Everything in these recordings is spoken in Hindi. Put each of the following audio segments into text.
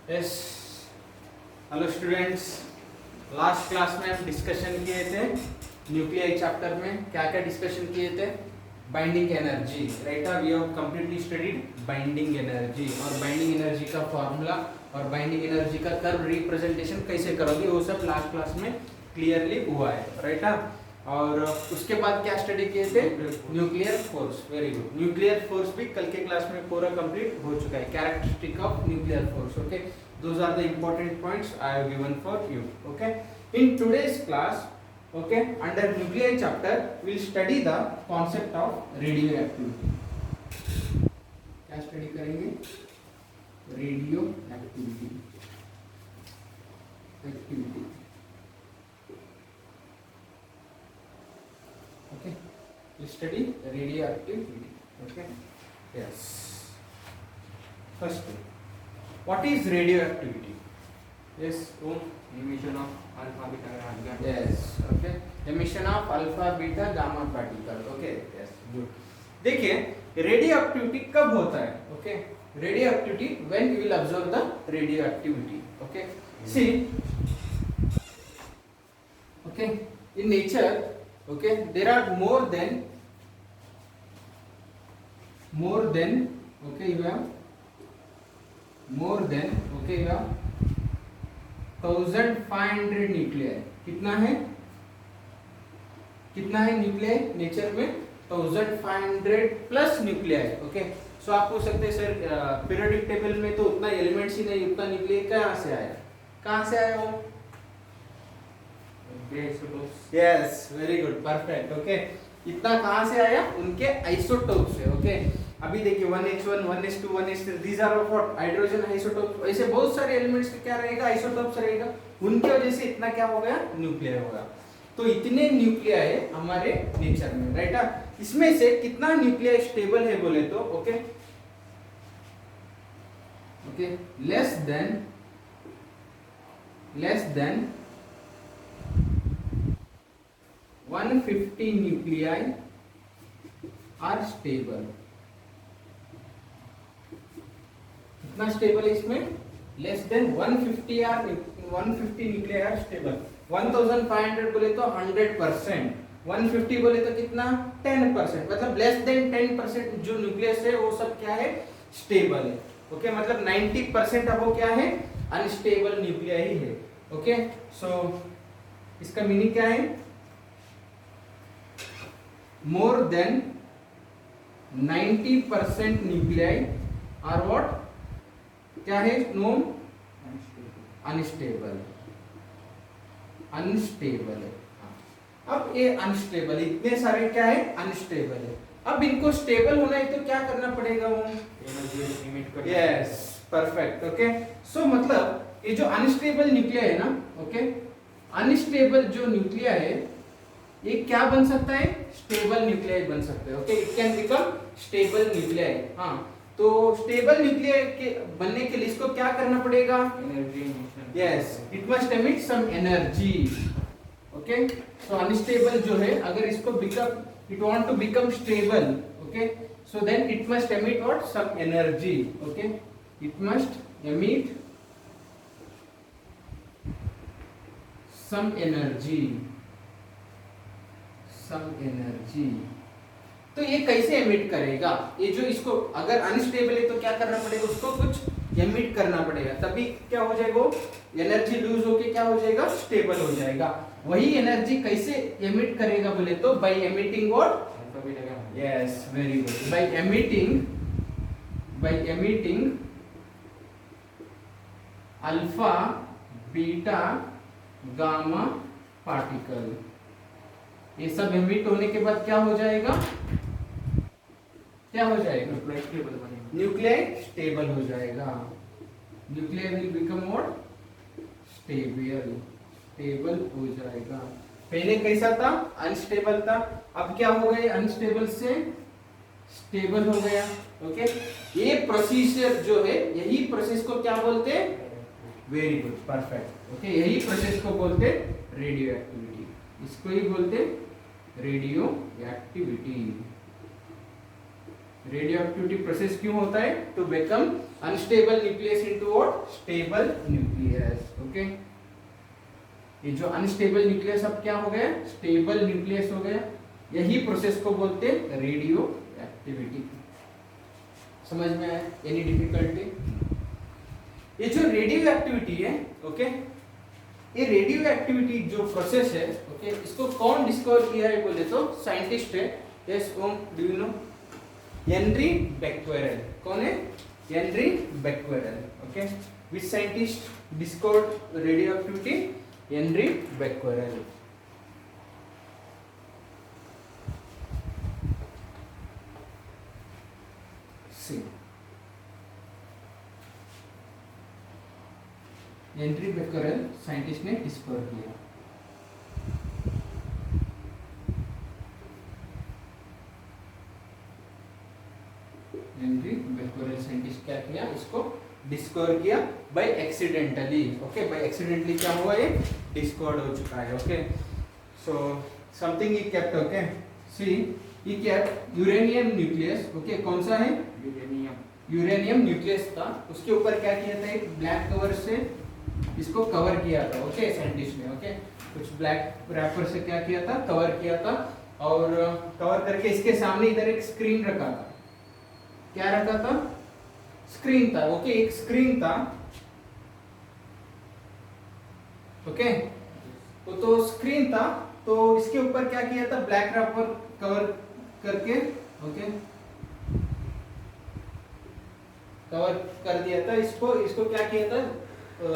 Yes, hello students. Last class में हम डिस्कशन किए थे न्यूक्लियाई चैप्टर में। क्या क्या डिस्कशन किए थे? Binding energy, right. We have completely studied binding energy और बाइंडिंग एनर्जी का फॉर्मूला और बाइंडिंग एनर्जी का कर्व रिप्रेजेंटेशन कैसे करोगे वो सब लास्ट क्लास में क्लियरली हुआ है, राइट। और उसके बाद क्या स्टडी किए थे? Nuclear force. Very good. Nuclear force भी कल के क्लास में पूरा कंप्लीट हो चुका है। Characteristic of nuclear force, okay. Those are the important points I have given for you, okay. In today's class, okay, under nuclei chapter we will study the concept of radioactivity. क्या स्टडी करेंगे? Radio activity. Okay, we study radioactivity. Okay, yes. First, what is radioactivity? Yes, emission of alpha beta gamma. yes, okay, emission of alpha beta gamma particle. Okay, yes, good. देखिए रेडियोएक्टिविटी कब होता है? Okay, radioactivity when we will observe the radioactivity, okay. See, okay, in nature, okay, there are more than, okay, you have more than, okay, you have 1500 nuclei. कितना है न्यूक्लियाई नेचर में? 1500 प्लस न्यूक्लियाई, ओके। सो आप पूछ सकते हैं सर पीरियोडिक टेबल में तो उतना एलिमेंट्स ही नहीं, उतना न्यूक्लियाई कहाँ से आया वो? Yes, very good, perfect, okay. इतना कहाँ से आया? उनके आइसोटोप से, ओके। अभी देखिए 1h1, 1s2, 1s3, these are of what? Hydrogen isotope. ऐसे बहुत सारे एलिमेंट्स का क्या रहेगा? आइसोटोप्स रहेगा। उनकी वजह से इतना क्या हो गया? न्यूक्लियाई होगा। तो इतने न्यूक्लियाई हमारे नेचर में, राइट। इसमें से कितना न्यूक्लियाई स्टेबल है बोले तो, okay, okay, less than 150 nuclei are stable. कितना स्टेबल है इसमें? Less than 150 nuclei are stable. 1500 बोले तो 100%, 150 बोले तो कितना? 10%। मतलब लेस देन 10% जो न्यूक्लियस है वो सब क्या है? स्टेबल है, ओके। मतलब 90% अब वो क्या है? अनस्टेबल न्यूक्लियाई ही है, ओके। सो इसका मीनिंग क्या है? More than 90% nuclei are what? क्या है? नोन अनस्टेबल है। अब ये अनस्टेबल, इतने सारे क्या है? अनस्टेबल है। अब इनको स्टेबल होना है तो क्या करना पड़ेगा? वो एनर्जी लिमिट कर। Yes, perfect, okay. सो मतलब ये जो अनस्टेबल न्यूक्लियाई है ना, ओके, अनस्टेबल जो न्यूक्लियाई है ये क्या बन सकता है? स्टेबल न्यूक्लियाई बन सकता है, okay. It can become stable nuclei. हाँ, तो स्टेबल न्यूक्लियाई के बनने के लिए इसको क्या करना पड़ेगा? Energy emission. Yes, it must emit some energy, okay. So unstable जो है, अगर इसको it want to become stable, okay, so then it must emit what? Some energy, okay. It must emit some energy. तो ये कैसे एमिट करेगा? ये जो इसको अगर अनस्टेबल है तो क्या करना पड़ेगा? उसको कुछ एमिट करना पड़ेगा, तभी क्या हो जाएगा? एनर्जी लूज होके क्या हो जाएगा? स्टेबल हो जाएगा। वही एनर्जी कैसे एमिट करेगा बोले तो by emitting what? Alpha beta gamma. Yes, very good. By emitting alpha beta gamma particle. ये सब एमिट होने के बाद क्या हो जाएगा? न्यूक्लियाई स्टेबल हो जाएगा। Nuclei will become what? Stable हो जाएगा। पहले कैसा था? अनस्टेबल था। अब क्या हो गए? अनस्टेबल से स्टेबल हो गया, ओके। ये प्रोसीजर जो है, यही प्रोसेस को क्या बोलते हैं? Very good, perfect, okay. यही प्रोसेस को बोलते रेडियो एक्टिविटी। इसको ही बोलते radioactivity. Radioactivity process क्यों होता है? To become unstable nucleus into what stable nucleus. Okay, ये जो अनस्टेबल न्यूक्लियस अब क्या हो गया, स्टेबल न्यूक्लियस हो गया। यही प्रोसेस को बोलते हैं रेडियो एक्टिविटी। समझ में आया? Any difficulty? ये जो रेडियो एक्टिविटी है, ओके, ये रेडियो एक्टिविटी जो प्रोसेस है, ओके, इसको कौन डिस्कवर किया है बोले तो साइंटिस्ट है। Yes Om, do you know? Henri Becquerel. कौन है? Henri Becquerel. Okay, which scientist discovered radio activity? Henri Becquerel. See, Henri Becquerel scientist ने डिस्कवर किया। हेनरी बेक्वेरेल साइंटिस्ट क्या किया, इसको डिस्कवर किया by accidentally. Okay, by accidentally क्या हुआ, ये डिस्कवर्ड हो चुका है। Okay, so something he kept. Okay, see, he kept uranium nucleus. Okay, कौन सा है? यूरेनियम न्यूक्लियस था। उसके ऊपर क्या किया था, एक ब्लैक कवर से इसको कवर किया था। ओके, साइंटिस्ट ने, ओके, कुछ ब्लैक रैपर से क्या किया था, कवर किया था। और कवर करके इसके सामने इधर एक स्क्रीन रखा था। क्या रखा था? स्क्रीन था। ओके, एक स्क्रीन था। ओके, तो स्क्रीन था, तो इसके ऊपर क्या किया था, ब्लैक रैपर कवर करके, ओके, कवर कर दिया था। इसको क्या किया था,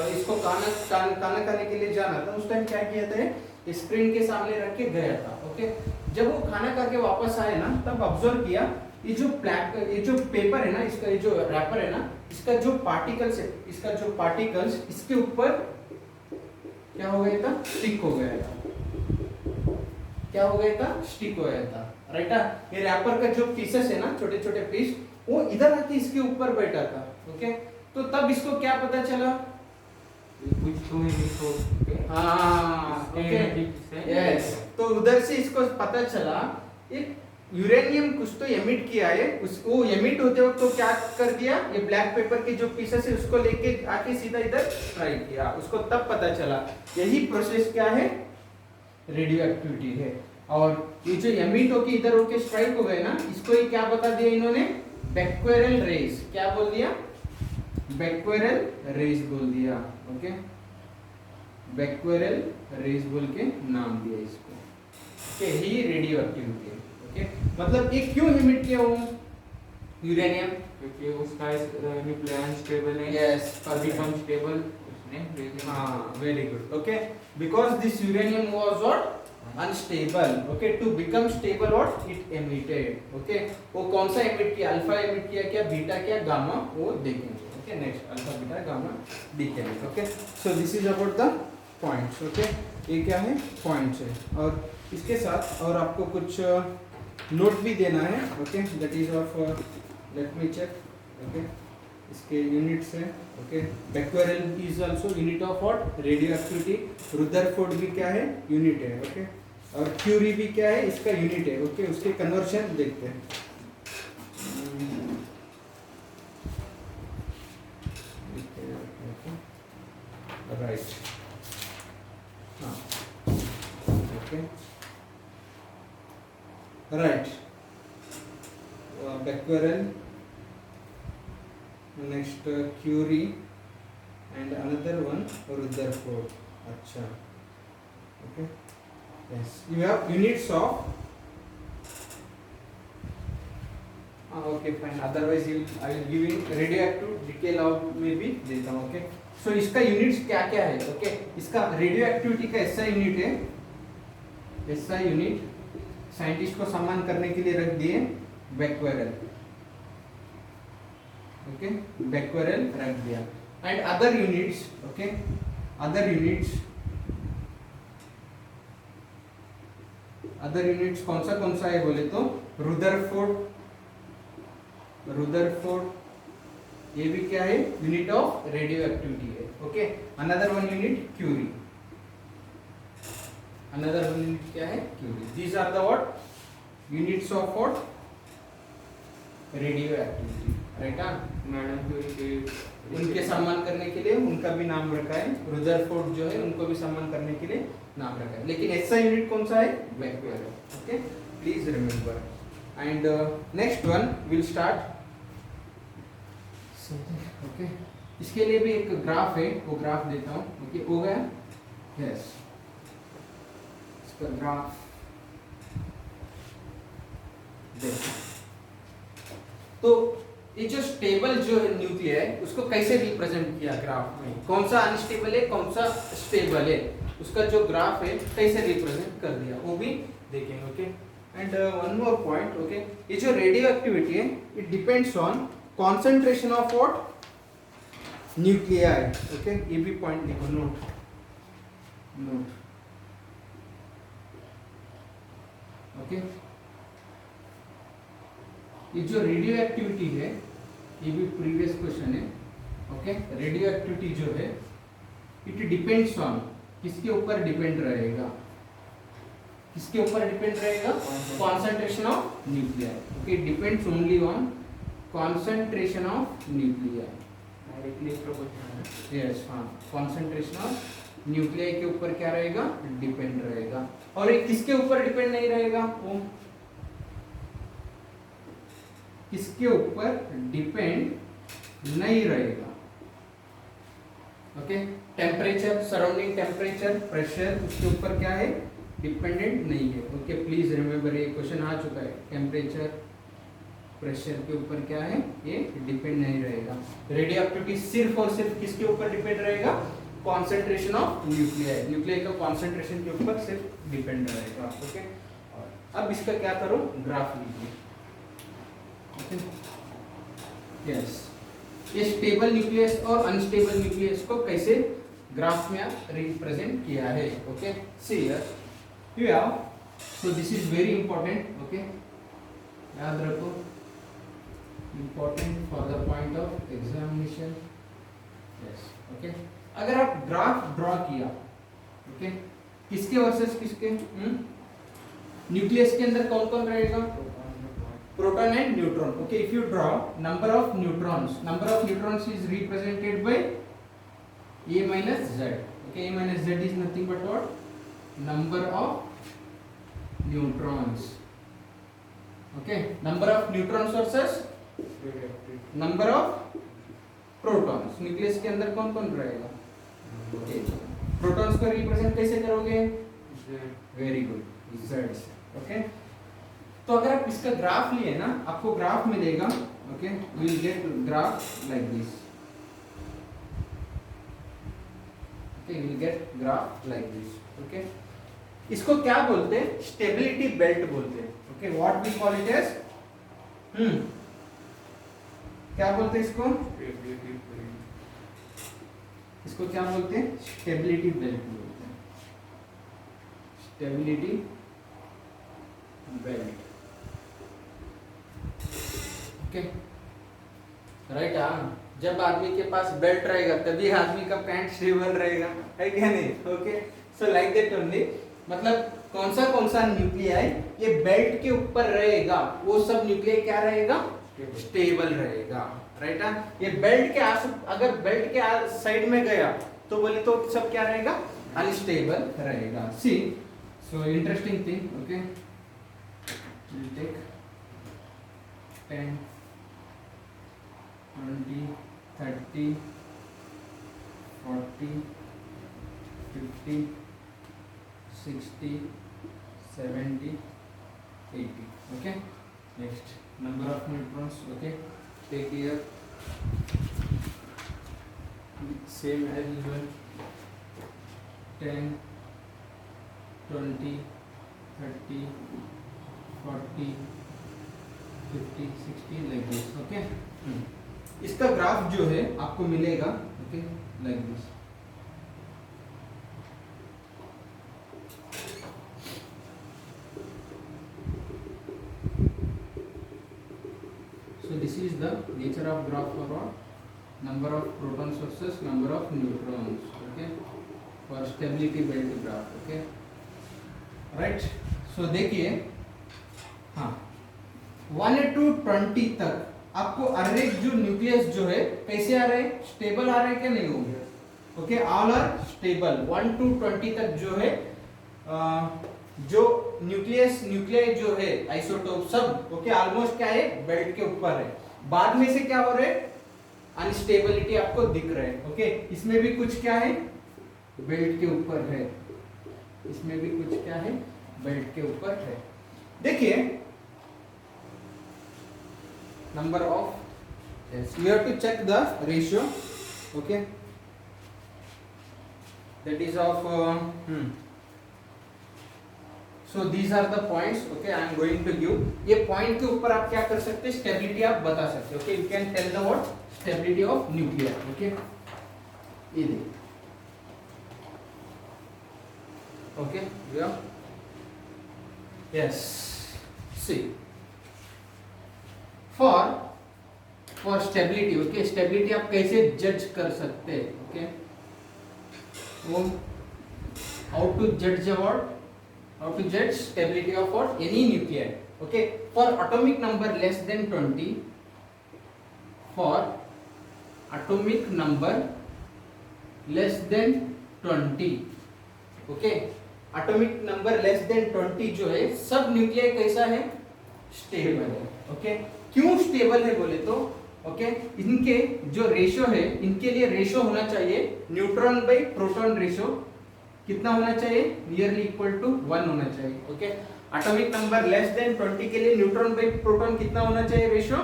इसको खाना खाने के लिए जाना था। उस टाइम क्या किया था, स्क्रीन के सामने रख के गया था। ओके, जब वो खाना खा के वापस आए ना, तब ऑब्जर्व किया ये जो पेपर है ना, इसका ये जो रैपर है ना, इसका जो पार्टिकल्स है, इसके ऊपर क्या हो गया था, स्टिक हो गया था। क्या हो गया था? स्टिक हो गया था। राइट, ये रैपर का जो पीसेस है ना, छोटे छोटे पीस, वो इधर आके इसके ऊपर बैठा था। ओके, तो तब इसको क्या पता चला, कुछ तो है, हाँ, ओके, यस, तो उधर से इसको पता चला एक यूरेनियम कुछ तो एमिट किया है। उसको एमिट होते वक्त तो क्या कर दिया, ये ब्लैक पेपर के जो पीसेस है उसको लेके आके सीधा इधर स्ट्राइक किया। उसको तब पता चला यही प्रोसेस क्या है, रेडियो एक्टिविटी है। और ये जो एमिट होके इधर होके स्ट्राइक हो गए ना, इसको ही क्या बता दिया इन्होंने, बेक्वेरेल रेज। क्या बोल दिया? बेक्वेरेल रेज बोल दिया। ओके, बेक्वेरेल रेज बोल के नाम दिया इसको। ओके, ही रेडियो एक्टिविटी है। ओके, मतलब ये क्यों एमिट किया वो यूरेनियम? क्योंकि उसका न्यूक्लियर अनस्टेबल है। यस, बिकम स्टेबल उसने। हाँ, very good. Okay, because this uranium was what, unstable. Okay, to become stable what it emitted. Okay, वो कौन सा एमिट किया, अल्फा एमिट किया क्या, बीटा क्या, गामा, वो देखेंगे। Okay, next alpha beta gamma देखेंगे। Okay, so this is about the points. Okay, ये क्या है, पॉइंट्स है। और इसके साथ और आपको कुछ नोट भी देना है। Okay, that is of, let me check. Okay, इसके यूनिट्स है। Okay, Becquerel is also unit of what, radio activity. Rutherford भी क्या है, यूनिट है। ओके, और क्यूरी भी क्या है, इसका यूनिट है। ओके, उसके कन्वर्शन देखते हैं। राइट, हाँ, okay, right, Becquerel, next Curie and another one Rutherford. अच्छा, okay, yes, you have units of, okay, fine, otherwise I will give you radioactive decay law में भी देता हूँ। okay, so इसका यूनिट्स क्या क्या है। okay, इसका रेडियो एक्टिविटी का SI यूनिट है, SI यूनिट साइंटिस्ट को सम्मान करने के लिए रख दिए बेक्वेरेल। ओके, बेक्वेरेल रख दिया। And other units, okay, other units कौन सा है बोले तो रुदरफोर्ड, ये भी क्या है, यूनिट ऑफ रेडियो एक्टिविटी है। Okay, another one unit curie, another one unit क्या है, curie. These are the what units of what radio activity, right. Madam Curie उनके सम्मान करने के लिए उनका भी नाम रखा है, रुदरफोर्ड जो है उनको भी सम्मान करने के लिए नाम रखा है। लेकिन ऐसा यूनिट कौन सा है? Becquerel. Okay, please remember. And next one will start. Okay, इसके लिए भी एक ग्राफ है, वो ग्राफ देता हूँ। ओके, हो गया? यस, इसका ग्राफ देखो। तो ये जो स्टेबल जो न्यूक्लियर है उसको कैसे रिप्रेजेंट किया ग्राफ में? कौन सा अनस्टेबल है, कौन सा स्टेबल है, उसका जो ग्राफ है कैसे रिप्रेजेंट कर दिया वो भी देखेंगे। Okay, and one more point. Okay, ये जो रेडियो एक्टिविटी है it depends on concentration of what? Nuclei. Okay, ये भी पॉइंट लिखो, नोट। ओके, ये जो रेडियो एक्टिविटी है ये भी प्रीवियस क्वेश्चन है। ओके, रेडियो एक्टिविटी जो है इट डिपेंड्स ऑन, किसके ऊपर डिपेंड रहेगा? किसके ऊपर डिपेंड रहेगा? Concentration of nuclei. Okay, depends only on concentration of nuclei. Yes, हाँ, कॉन्सेंट्रेशन ऑफ न्यूक्लियाई के ऊपर क्या रहेगा? डिपेंड रहेगा। और ये किसके ऊपर डिपेंड नहीं रहेगा? वो किसके ऊपर डिपेंड नहीं रहेगा? Okay, temperature, surrounding temperature, pressure, उसके ऊपर क्या है? डिपेंडेंट नहीं है। ओके, प्लीज रिमेंबर, ये क्वेश्चन आ चुका है। टेम्परेचर, प्रेशर के ऊपर क्या है? ये डिपेंड नहीं रहेगा। रेडियो एक्टिविटी सिर्फ और सिर्फ किसके ऊपर डिपेंड रहेगा? Concentration of nuclei. न्यूक्लियाई का कॉन्सेंट्रेशन के ऊपर सिर्फ डिपेंड रहेगा। ओके, अब इसका क्या करो? ग्राफ लीजिए। यस, ये स्टेबल न्यूक्लियस और अनस्टेबल न्यूक्लियस को कैसे ग्राफ में रिप्रेजेंट किया है? Okay, see here you have, so this is very important. Okay, याद रखो, important for the point of examination. Yes, okay, अगर आप ग्राफ ड्रॉ किया, ओके, किसके वर्सेस किसके? न्यूक्लियस के अंदर कौन कौन रहेगा? Proton and neutron. Okay, if you draw number of neutrons is represented by A minus Z. Okay, A minus Z is nothing but what? Number of neutrons. Okay, number of neutrons versus number of protons. Nucleus के अंदर कौन कौन रहेगा? प्रोटॉन्स को रिप्रेजेंट कैसे करोगे? वेरी गुड, Z से। ओके, तो अगर आप इसका ग्राफ लिए ना, आपको ग्राफ मिलेगा। Okay, we will get graph like this. Okay, we will get graph like this. Okay, इसको क्या बोलते हैं? स्टेबिलिटी बेल्ट बोलते हैं। Okay, what we call it as? क्या बोलते हैं इसको? इसको क्या बोलते हैं? स्टेबिलिटी बेल्ट बोलते हैं। Stability belt. Okay, right. हाँ, जब आदमी के पास बेल्ट रहेगा तभी आदमी का पैंट स्टेबल रहेगा, है क्या नहीं? Okay, so like that only. मतलब कौन सा न्यूक्लियाई ये बेल्ट के ऊपर रहेगा, वो सब न्यूक्लियाई क्या रहेगा? स्टेबल रहेगा, राइट। ये बेल्ट के अगर बेल्ट के साइड में गया तो बोले तो सब क्या रहेगा? अनस्टेबल रहेगा। See, so interesting thing. Okay, we'll take 10, 20, 30, 40, 50, 60, 70, 80. Okay, next, number of neutrons. Okay, take here same as usual, 10, 20, 30, 40, 50, 60 like this. Okay, इसका ग्राफ जो है आपको मिलेगा। Okay, like this. So this is the nature of graph for what? Number of protons versus number of neutrons. Okay, for stability belt graph. Okay, right. So देखिए, हाँ, 1:20 तक आपको अर्रे जो न्यूक्लियस जो है कैसे आ रहे हैं, स्टेबल आ रहे हैं क्या नहीं होंगे? Okay, all are stable. 1 to 20 तक जो है जो न्यूक्लियाई जो है आइसोटोप सब ओके ऑलमोस्ट क्या है, बेल्ट के ऊपर है। बाद में से क्या हो रहा है, अनस्टेबिलिटी आपको दिख रहा है। ओके, इसमें भी कुछ क्या है, बेल्ट के ऊपर है, इसमें भी कुछ क्या है, बेल्ट के ऊपर है। देखिए number of, yes, you have to check the ratio, okay, that is of so these are the points, okay, I am going to give, ये point के ऊपर आप क्या कर सकते हैं, stability आप बता सकते हैं। okay, you can tell the what stability of nuclei, okay, ये देखिए, okay, yeah, yes, see for stability, okay, stability आप कैसे जज कर सकते हैं, okay, how to judge stability of what any nuclei, okay, for atomic number less than 20, for atomic number less than 20, okay, atomic number less than 20 जो है सब न्यूक्लियाई कैसा है, स्टेबल है। ओके, क्यों स्टेबल है बोले तो ओके, इनके जो रेशो है, इनके लिए रेशो होना चाहिए न्यूट्रॉन बाई प्रोटॉन रेशो कितना होना चाहिए, नियरली इक्वल टू 1 होना चाहिए। Okay, atomic number less than 20 के लिए न्यूट्रॉन बाई प्रोटॉन कितना होना चाहिए, रेशो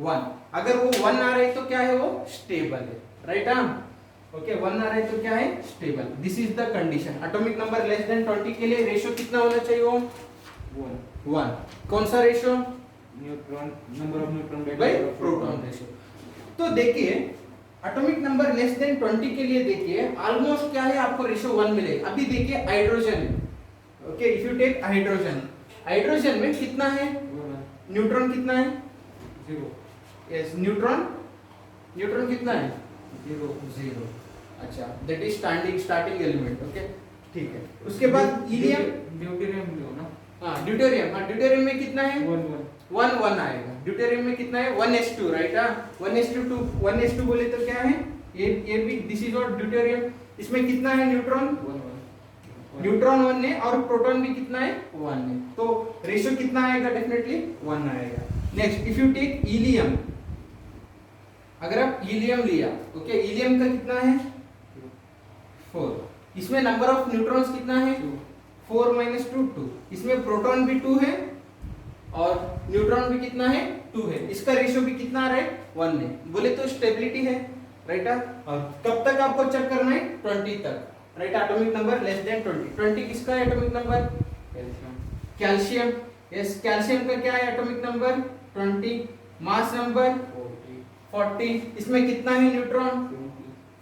1। अगर वो 1 आ रहा है तो क्या है, वो स्टेबल है, राइट। ओके, 1 आ रहा है तो क्या है, stable. This is the condition. Atomic number less than 20 के लिए रेशो कितना होना चाहिए, वो 1। कौन सा ratio, neutron, number of neutron by proton ratio. तो देखिए एटॉमिक नंबर लेस देन 20 के लिए देखिए ऑलमोस्ट क्या है, आपको रेशियो 1 मिलेगा। अभी देखिए हाइड्रोजन है, okay, if you take hydrogen, hydrogen में कितना है, न्यूट्रॉन कितना है, 0, यस, न्यूट्रॉन कितना है, 0। अच्छा, that is starting element. Okay, ठीक है। उसके बाद हीलियम, ड्यूटेरियम लो ना, हाँ ड्यूटेरियम, हाँ ड्यूटेरियम में कितना है, 1 आएगा। ड्यूटेरियम में कितना है, 1s2, राइट। 1s2 1s2 बोले तो क्या है, ये भी दिस इज और ड्यूटेरियम। इसमें कितना है, न्यूट्रॉन 1 है और प्रोटॉन भी कितना है, 1 है। तो रेशियो कितना आएगा, डेफिनेटली 1 आएगा। Next, if you take helium, अगर आप हीलियम लिया, ओके, हीलियम का कितना है, 4। इसमें नंबर ऑफ न्यूट्रॉन्स कितना है, 4 - 2 2। इसमें प्रोटॉन भी 2 है और न्यूट्रॉन भी कितना है, 2 है। इसका रेशियो भी कितना आ रहा है, 1 है। बोले तो स्टेबिलिटी है, राइट। और कब तक आपको चेक करना है, 20 तक, right. Atomic number less than 20 किसका है, atomic number, calcium, yes, calcium का क्या है, एटॉमिक नंबर 20, मास नंबर 40। इसमें कितना है, न्यूट्रॉन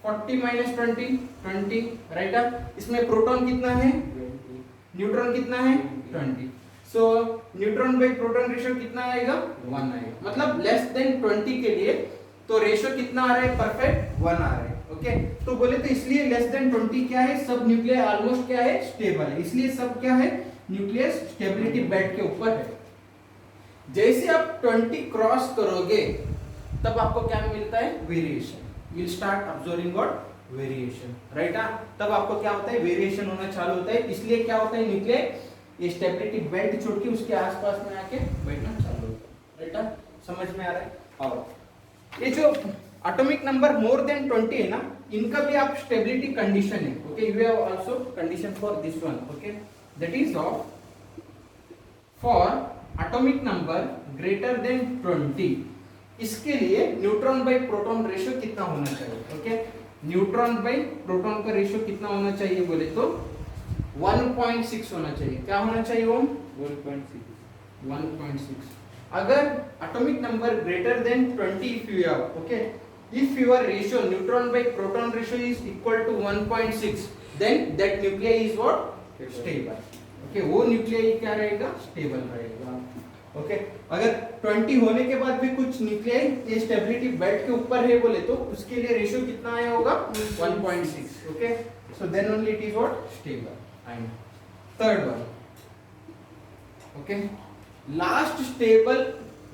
40 - 20, राइट। इसमें प्रोटॉन कितना है, न्यूट्रॉन कितना है, 20। सो न्यूट्रॉन बाई प्रोटॉन रेशियो कितना आएगा, 1 आएगा। मतलब लेस देन 20 के लिए तो रेशियो कितना आ रहा है, परफेक्ट 1 आ रहा है। ओके, तो बोले तो इसलिए लेस देन 20 क्या है, सब न्यूक्लियर ऑलमोस्ट क्या है, स्टेबल है। इसलिए सब क्या है, न्यूक्लियस स्टेबिलिटी बेल्ट के ऊपर है। जैसे आप 20 क्रॉस करोगे तब आपको क्या मिलता है, variation. You start observing what, variation, right. तब आपको क्या होता है, वेरिएशन होना चालू होता है। इसलिए क्या होता है, न्यूक्लियर ये स्टेबिलिटी बेल्ट छोड़ के उसके आसपास में आके बैठना चालू होता है, राइट। समझ में आ रहा है। और ये जो एटॉमिक नंबर मोर देन 20 है ना, इनका भी आप स्टेबिलिटी कंडीशन है। Okay, you have also condition for this one. Okay, that is of for atomic number greater than 20, इसके लिए न्यूट्रॉन बाई प्रोटॉन रेशियो कितना होना चाहिए। ओके, न्यूट्रॉन बाई प्रोटॉन का रेशियो कितना होना चाहिए बोले तो 1.6 होना चाहिए। क्या होना चाहिए, वो 1.6। अगर atomic number greater than 20, if you have, okay, if your ratio neutron by proton ratio is equal to 1.6, then that nuclear is what, stable. Okay, वो न्यूक्लियर क्या रहेगा, स्टेबल रहेगा। ओके, अगर 20 होने के बाद भी कुछ न्यूक्लियर ये स्टेबिलिटी बेल्ट के ऊपर है बोले तो उसके लिए रेशियो कितना आया होगा, 1.6। Okay, so then only it is what, stable. And third one, okay, last stable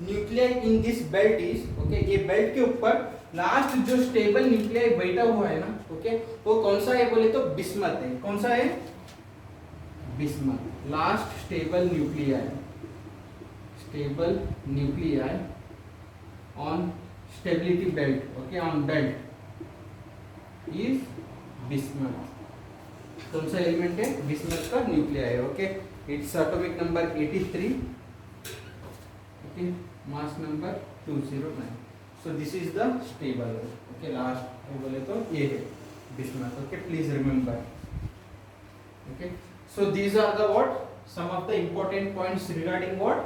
nuclei in this belt is, okay, ये बेल्ट के ऊपर लास्ट जो स्टेबल न्यूक्लियाई बैठा हुआ है ना, ओके, वो कौन सा है बोले तो बिस्मथ है। कौन सा है? Bismuth. Last stable nuclei on stability belt, okay, on belt is bismuth. कौन सा एलिमेंट है? बिस्मथ का न्यूक्लियाई है, okay. It's atomic number 83, okay, mass number 209। So this is the stable, okay, last बोले तो ये है bismuth, okay, please remember, okay. So these are the what some of the important points regarding what?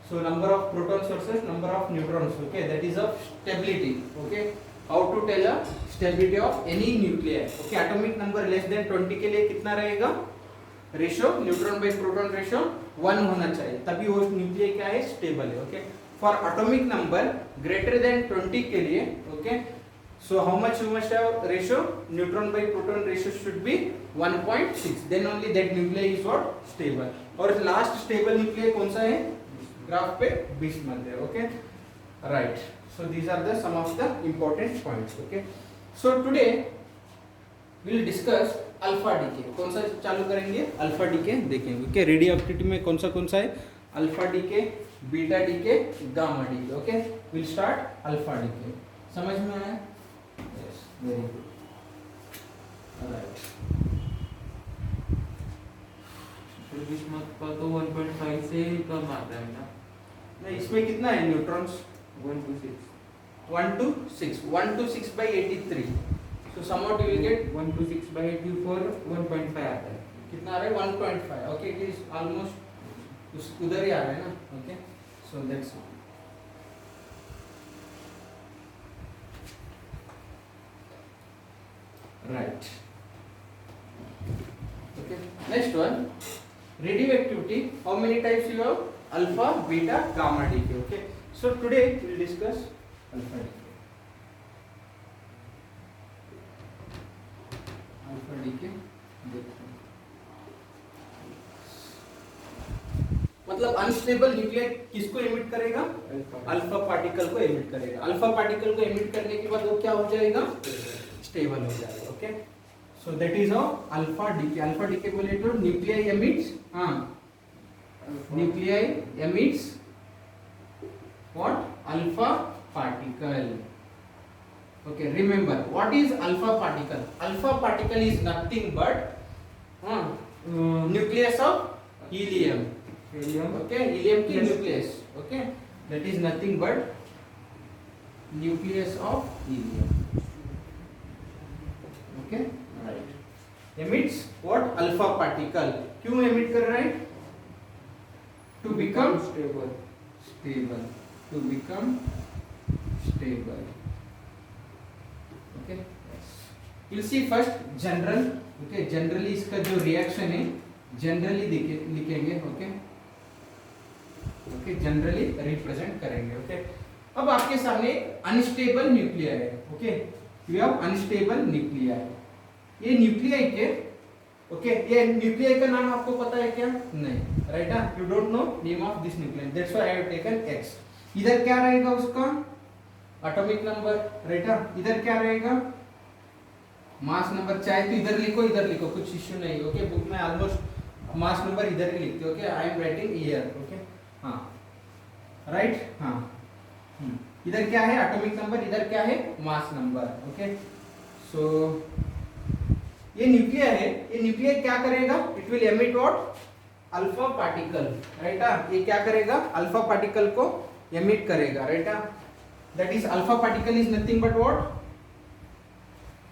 So number of proton sources, number of neutrons, okay, that is of stability, okay. How to tell a stability of any nuclei, okay. Atomic number less than 20 के लिए कितना रहेगा ratio? Neutron by proton ratio 1 होना चाहिए, तभी वो न्यूक्लियाई क्या है? स्टेबल है, okay. For atomic number greater than 20 के लिए, okay, so how much you must have ratio? Neutron by proton ratio should be 1.6, then only that nuclei is what? Stable. और लास्ट स्टेबल न्यूक्लियाई कौन सा है? ग्राफ पे बिस्मथ है, okay, right. So these are the some of the important points, okay. So today we will discuss alpha decay. कौन सा चालू करेंगे? अल्फा डीके देखेंगे, ओके। रेडियोएक्टिविटी में कौन सा है? Alpha decay, beta decay, gamma decay, okay. Will start alpha decay. समझ में आया? Yes, very good, right. Bismuth का तो 1.5 से कम आता है ना? नहीं, इसमें कितना है neutrons? 1 to 6 1 to 6, 1 to 6 by 83। So somewhat you will get 1 to 6 by 84 1.5 आता है। कितना आ रहा है? 1.5, ओके, इट इज ऑलमोस्ट उधर ही आ रहा है ना, okay. So that's right, okay. Next one, radioactivity. How many types you have? Alpha, beta, gamma decay, okay. So today we will discuss alpha decay. Alpha decay मतलब अनस्टेबल न्यूक्लियाई किसको एमिट करेगा? अल्फा पार्टिकल को एमिट करेगा। अल्फा पार्टिकल को एमिट करने के बाद वो क्या हो जाएगा? स्टेबल हो जाएगा, okay. So that is how alpha decay. Alpha decay बोले तो nuclei emits, nuclei emits what? Alpha particle, okay. Remember what is alpha particle? Alpha particle is nothing but nucleus of helium, okay, helium की nucleus, okay, that is nothing but nucleus of helium, okay, right. Emits what? Alpha particle. क्यों emit कर रहा है? To become stable, to become stable, okay. We'll see first general, okay. Generally इसका जो reaction है जनरली लिखेंगे, ओके, ओके, जनरली रिप्रेजेंट करेंगे, ओके। अब आपके सामने अनस्टेबल न्यूक्लियाई है, okay, you have unstable nuclei. ये न्यूक्लियाई के, ओके, ये न्यूक्लियाई का नाम आपको पता है क्या? नहीं, right, you don't know name of this nuclei, that's why I have taken x. इधर क्या रहेगा उसका? Atomic number, right. इधर क्या रहेगा? Mass number. चाहे तो इधर लिखो, कुछ इश्यू नहीं, ओके। बुक में ऑलमोस्ट मास नंबर इधर ही लिखते, okay. I am writing year, okay, हाँ, राइट, हाँ। इधर क्या है? एटॉमिक नंबर, इधर क्या है? Mass number, okay. सो ये न्यूक्लियर है, ये न्यूक्लियर क्या करेगा? It will emit what? Alpha particle, right. ये क्या करेगा? अल्फा पार्टिकल को एमिट करेगा, right. That is alpha particle is nothing but what?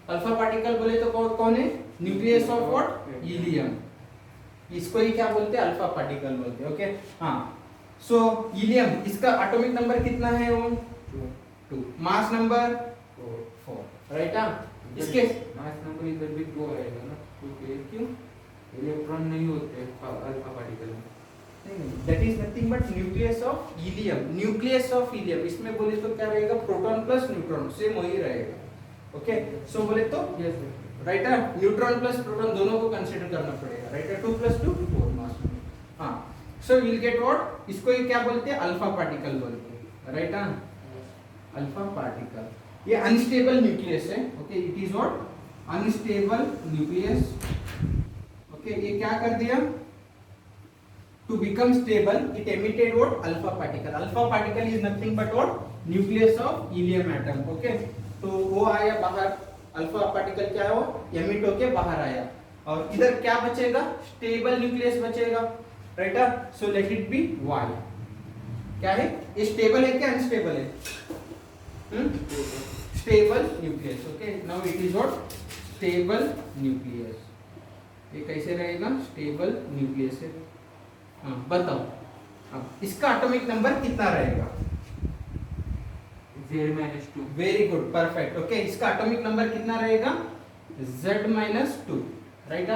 Alpha particle बोले तो कौन है? Nucleus of what? हीलियम। इसको ही क्या बोलते हैं? अल्फा पार्टिकल बोलते हैं, ओके, हाँ। सो हीलियम, इसका एटॉमिक नंबर कितना है? वो 2, मास नंबर 4, राइट। इसके मास नंबर इधर भी 2 आएगा ना, क्यों? इलेक्ट्रॉन नहीं होते अल्फा पार्टिकल में। That is nothing but nucleus of helium, nucleus of helium. इसमें बोले तो क्या रहेगा? प्रोटॉन प्लस न्यूट्रॉन, सेम वही रहेगा, ओके। सो बोले तो yes right, neutron plus proton दोनों को कंसीडर करना पड़ेगा, राइट। 2 + 2 4 मास नंबर, हाँ। सो विल गेट व्हाट, इसको ये क्या बोलते हैं, अल्फा पार्टिकल बोलते हैं, राइट। अल्फा पार्टिकल ये अनस्टेबल न्यूक्लियस है, okay, it is what unstable nucleus, okay. ये क्या कर दिया, to become stable it emitted what alpha particle is nothing but what nucleus of helium atom, okay। तो वो आया बाहर, अल्फा पार्टिकल क्या है, वो एमिट होके बाहर आया, और इधर क्या बचेगा, स्टेबल न्यूक्लियस बचेगा, right. So let it be Y, क्या है ये, स्टेबल है क्या अनस्टेबल है, stable nucleus, okay. Now it is what stable nucleus, ये कैसे रहेगा, स्टेबल न्यूक्लियस है। हाँ बताओ, अब इसका एटॉमिक नंबर कितना रहेगा, Z-2। Very good, perfect, okay. इसका एटॉमिक नंबर कितना रहेगा, Z-2, right.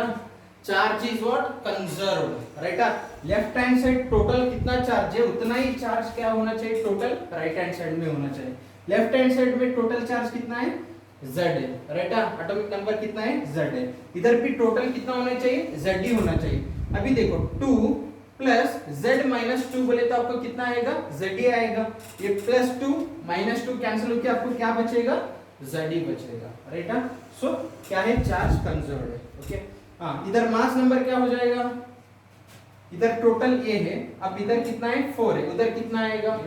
Charge is what conserved, right. Left hand side total कितना चार्ज है, उतना ही चार्ज क्या होना चाहिए टोटल राइट हैंड साइड में होना चाहिए। लेफ्ट हैंड साइड में टोटल चार्ज कितना है, Z है, राइट। एटॉमिक नंबर कितना है, Z है। इधर भी टोटल कितना होना चाहिए, Z ही होना चाहिए। अभी देखो 2 प्लस Z-2 बोले तो आपको कितना आएगा, Z ही आएगा। ये +2 -2 कैंसिल होकर आपको क्या बचेगा, Z ही बचेगा, राइट। सो क्या है, चार्ज कंजर्व्ड है, ओके। हाँ, इधर मास नंबर क्या हो जाएगा, इधर टोटल A है, अब इधर कितना है 4 है, उधर कितना आएगा,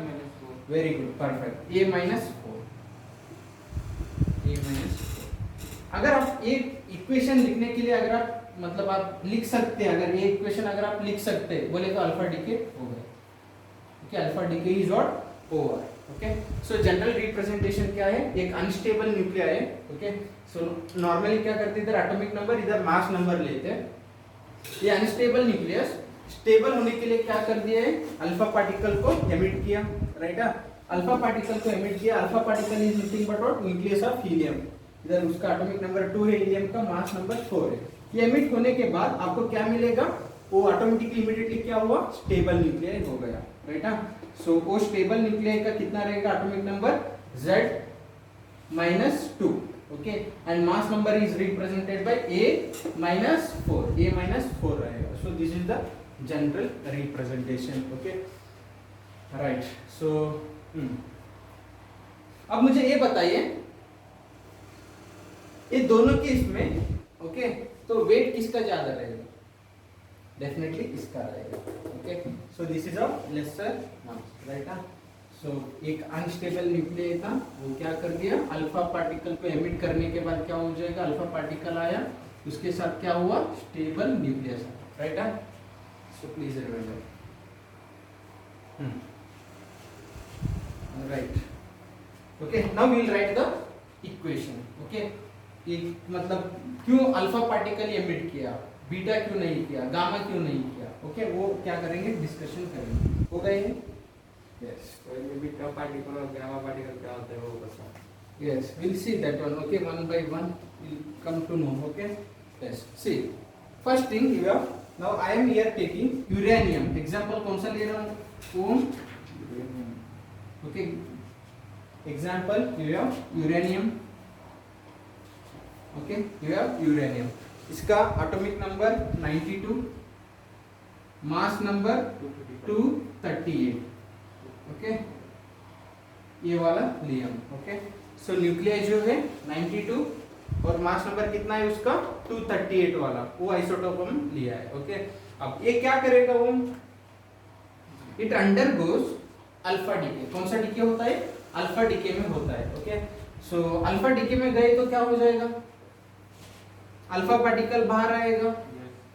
वेरी गुड, परफेक्ट, A-4, अगर आप एक इक्वेशन लिखने के लिए अगर आप मतलब आप लिख सकते हैं, अगर ये इक्वेशन अगर आप लिख सकते हैं बोले तो अल्फा डीके हो गए, okay. Alpha decay is what over, okay. So general representation क्या है, एक अनस्टेबल न्यूक्लियर है, ओके। सो नॉर्मली क्या करते हैं, इधर एटॉमिक नंबर इधर मास नंबर लेते हैं। ये अनस्टेबल न्यूक्लियस स्टेबल होने के लिए क्या कर दिया है, अल्फा पार्टिकल को एमिट किया, राइट। अल्फा पार्टिकल को एमिट किया, alpha particle is nothing but what nucleus of helium, इधर उसका एटॉमिक नंबर 2 है, हीलियम का मास नंबर 4 है। ये एमिट होने के बाद आपको क्या मिलेगा, वो ऑटोमेटिकली इमीडिएटली क्या हुआ, स्टेबल न्यूक्लियर हो गया, राइट। सो वो स्टेबल न्यूक्लियर का कितना रहेगा atomic number, Z-2, okay. And mass number is represented by A-4 रहेगा। So this is the general representation, okay, right. सो अब मुझे ये बताइए, ये दोनों केस में, ओके, तो वेट किसका ज्यादा रहेगा, डेफिनेटली इसका रहेगा, okay. So this is a lesser mass, right. So एक अनस्टेबल न्यूक्लियर था, वो क्या कर दिया, अल्फा पार्टिकल को एमिट करने के बाद क्या हो जाएगा, अल्फा पार्टिकल आया, उसके साथ क्या हुआ, stable nucleus, right. So please remember, right, okay. Now we will write the equation, okay. ये मतलब क्यों अल्फा पार्टिकल एमिट किया, बीटा क्यों नहीं किया, गामा क्यों नहीं किया, ओके, वो क्या करेंगे, डिस्कशन करेंगे, हो गए हैं, यस। तो ये बीटा पार्टिकल और गामा पार्टिकल क्या होता है वो बता, yes, will see that one, okay, one by one will come to know, okay, yes. See first thing here, now I am here taking uranium, example कौन सा ले रहा हूं, okay, example here uranium, okay, uranium, इसका atomic number 92, mass number 238, okay, ये वाला लियम, ओके। सो न्यूक्लियर जो है 92 और मास नंबर कितना है उसका 238 वाला, वो आइसोटोप हम लिया है, ओके। अब ये क्या करेगा, वो इट अंडरगोस अल्फा डीके, कौन सा डीके होता है, अल्फा डीके में होता है, ओके। सो अल्फा डीके में गए तो क्या हो जाएगा, अल्फा पार्टिकल बाहर आएगा,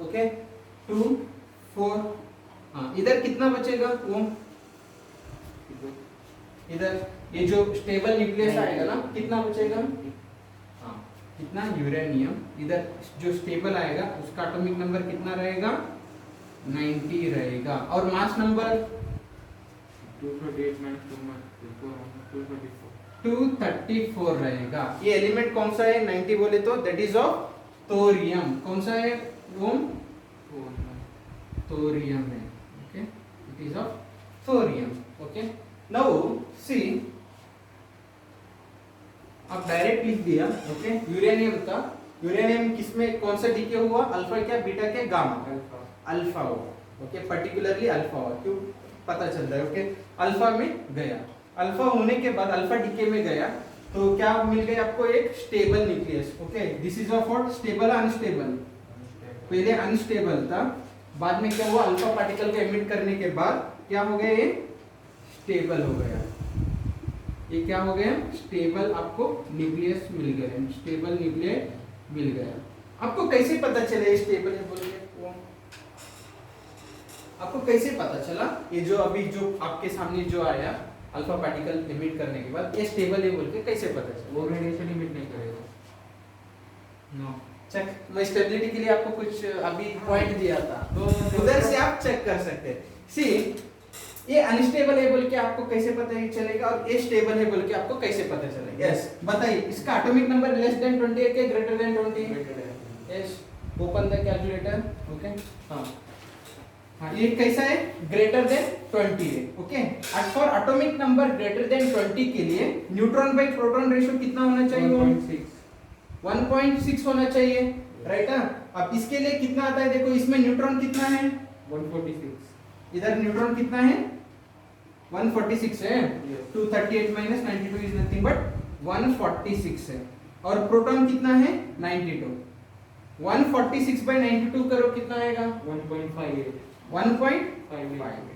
ओके, 2 4, हाँ, इधर कितना बचेगा, वो इधर ये जो स्टेबल न्यूक्लियस आएगा ना, कितना बचेगा, हाँ, कितना, यूरेनियम, इधर जो स्टेबल आएगा उसका एटॉमिक नंबर कितना रहेगा, 90 रहेगा, और मास नंबर 234 रहेगा। ये एलिमेंट कौन सा है, 90 बोले तो दैट इज ऑफ थोरियम, कौन सा है वो, थोरियम है, okay, it is of thorium, okay. Now see, अब डायरेक्ट लिख दिया, ओके, यूरेनियम का, यूरेनियम किसमें कौन सा डीके हुआ, अल्फा क्या, बीटा क्या, गामा, अल्फा हुआ, ओके, पर्टिकुलरली अल्फा हुआ, क्यों पता चल रहा है, ओके, अल्फा में गया, अल्फा होने के बाद अल्फा डीके में गया तो क्या मिल गया आपको, एक stable nucleus, okay, this is of what, stable unstable, पहले अनस्टेबल था, बाद में क्या हुआ, अल्फा पार्टिकल को एमिट करने के बाद क्या हो गया, ये स्टेबल हो गया, ये क्या हो गया, स्टेबल आपको न्यूक्लियस मिल गया, स्टेबल न्यूक्लियस मिल गया। आपको कैसे पता चले ये स्टेबल है बोल के, आपको कैसे पता चला, ये जो अभी जो आपके सामने जो आया अल्फा पार्टिकल एमिट करने के बाद ये स्टेबल है बोल के कैसे पता चला, वो रेडिएशन इमिट नहीं करेगा। नो चेक, मैं स्टेबिलिटी के लिए आपको कुछ अभी पॉइंट दिया था, तो उधर से आप चेक कर सकते हैं। सी, ये अनस्टेबल है बोल के आपको कैसे पता ही चलेगा, और ये स्टेबल है बोल के आपको कैसे पता चलेगा, यस बताइए, इसका एटॉमिक नंबर लेस देन 20 है क्या greater than 20? Yes, open the calculator, okay, हाँ हाँ, ये कैसा है, ग्रेटर देन 20 है, okay, for atomic number greater than 20 के लिए न्यूट्रॉन बाय प्रोटॉन रेशियो कितना होना चाहिए, 1.6 होना चाहिए, राइट। अब इसके लिए कितना आता है, देखो इसमें न्यूट्रॉन कितना है, 146, इधर न्यूट्रॉन कितना है, 146 है, 238 माइनस 92 इज नथिंग बट 146 है, और प्रोटॉन कितना है, 92, 146 बाय 92 करो कितना आएगा, 1.58, 1.58,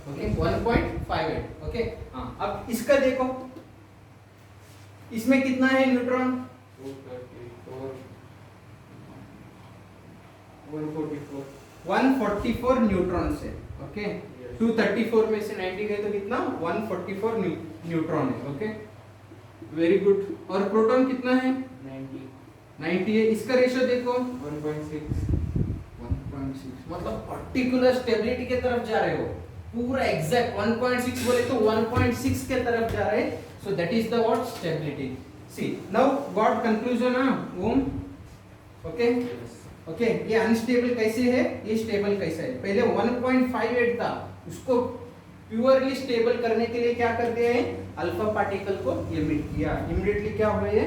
ओके, 1.58, ओके, हाँ। अब इसका देखो, इसमें कितना है न्यूट्रॉन, 144 न्यूट्रॉन से, ओके, 234 में से 90 गए तो कितना, 144 न्यूट्रॉन है, ओके, वेरी गुड। और प्रोटॉन कितना है, 90 है, इसका रेशियो देखो 1.6, मतलब पर्टिकुलर स्टेबिलिटी के तरफ जा रहे हो, पूरा एग्जैक्ट 1.6 बोले तो 1.6 के तरफ जा रहे हैं, so that is the what, stability. See, now got conclusion okay, okay, ये अनस्टेबल कैसे है, ये स्टेबल कैसा है, पहले 1.58 था, उसको प्योरली स्टेबल करने के लिए क्या कर दिया है, अल्फा पार्टिकल को एमिट किया, इमीडिएटली क्या हो गया,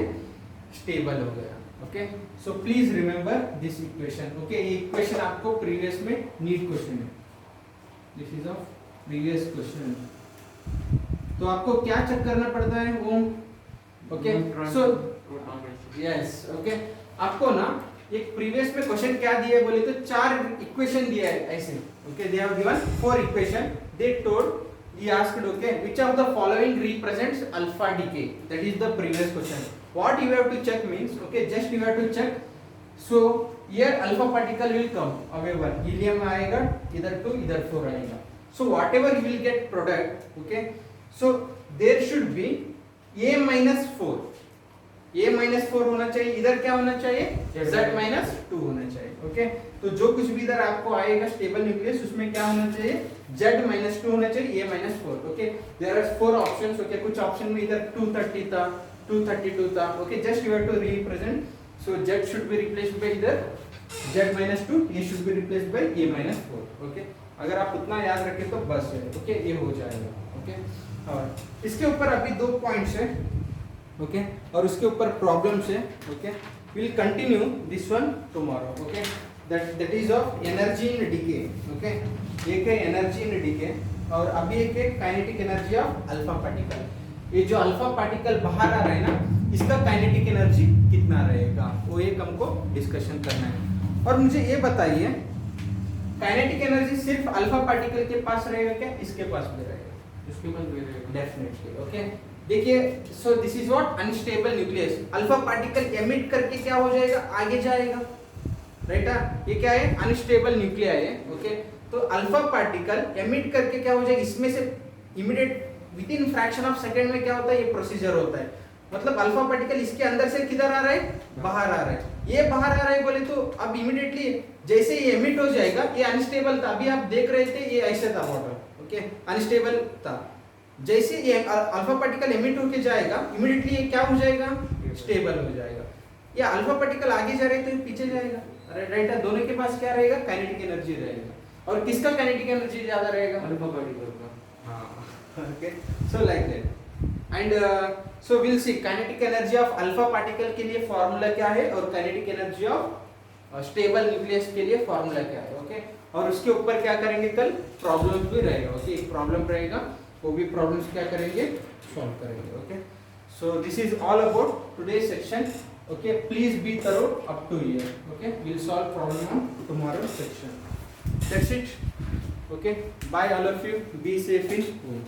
स्टेबल हो गया, okay. So please remember this equation, okay, ये इक्वेशन आपको प्रीवियस में नीट क्वेश्चन है, this is of previous question, तो आपको क्या चेक करना पड़ता है, ओके, सो यस, ओके, आपको ना एक प्रीवियस में क्वेश्चन क्या दिया बोले तो 4 इक्वेशन दिया है ऐसे, okay, they have given 4 equation, they told, he asked, okay, which of the following represents alpha decay, that is the previous question. What you have to check means, okay, just you have to check, so here alpha particle will come, however helium आएगा, इधर 2 इधर 4 आएगा, so whatever you will get product, okay, so there should be a minus 4, a minus 4 होना चाहिए, इधर क्या होना चाहिए, z minus 2 होना चाहिए, ओके, तो जो कुछ भी इधर आपको आएगा स्टेबल न्यूक्लियस, उसमें क्या होना चाहिए, z minus 2 होना चाहिए, a minus 4, okay, there are 4 options, okay, कुछ ऑप्शन में इधर 230 था, 232 था, okay, just you have to represent, so z should be replaced by इधर z minus 2, ये should be replaced by a minus 4, okay, अगर आप उतना याद रखें तो बस है, ओके, ये हो जाएगा, ओके, और इसके ऊपर अभी 2 पॉइंट्स है, ओके, और उसके ऊपर प्रॉब्लम्स है, okay, will continue this one tomorrow, okay, that is of energy in decay, okay, एक है एनर्जी इन डीके, और अभी एक है kinetic energy of alpha particle, ये जो अल्फा पार्टिकल बाहर आ रहा है ना, इसका काइनेटिक एनर्जी कितना रहेगा, वो एक हमको डिस्कशन करना है। और मुझे ये बताइए, काइनेटिक एनर्जी सिर्फ अल्फा पार्टिकल के पास रहेगा क्या, इसके पास भी रहेगा, इसके पास भी रहेगा, डेफिनेटली, ओके, देखिए, सो this is what, unstable nucleus, alpha particle emit करके क्या हो जाएगा, आगे जाएगा, राइट, ये क्या है, अनस्टेबल न्यूक्लियाई है, ओके, तो अल्फा पार्टिकल एमिट करके क्या हो जाएगा, इसमें से immediate with in fraction of second में क्या होता है, ये प्रोसीजर होता है, मतलब अल्फा पार्टिकल इसके अंदर से किधर आ रहा है, बाहर आ रहा है, ये बाहर आ रहा है बोले तो अब इमीडिएटली जैसे ये एमिट हो जाएगा, ये अनस्टेबल था, अभी आप देख रहे थे ये ऐसे था वाटर, ओके, अनस्टेबल था, जैसे ये अल्फा पार्टिकल एमिट होके जाएगा, इमीडिएटली ये क्या हो जाएगा, स्टेबल हो जाएगा, ये अल्फा पार्टिकल आगे जा रहे तो ये पीछे जाएगा, राइट, दोनों के पास क्या रहेगा, काइनेटिक एनर्जी रहेगा, और किसका काइनेटिक एनर्जी ज्यादा रहेगा, अल्फा पार्टिकल का, हाँ, okay, so like that, and so will see kinetic energy of alpha particle के लिए फॉर्मूला क्या है, और kinetic energy of stable nucleus के लिए फॉर्मूला क्या है, ओके। और उसके ऊपर क्या करेंगे, कल प्रॉब्लम्स भी रहेगा, ओके। एक प्रॉब्लम रहेगा, वो भी प्रॉब्लम्स क्या करेंगे, सॉल्व करेंगे, okay. So this is all about today section, okay. Please be thorough up to here, okay. We'll solve problem on tomorrow's section. That's it, okay. Bye all of you, be safe in home.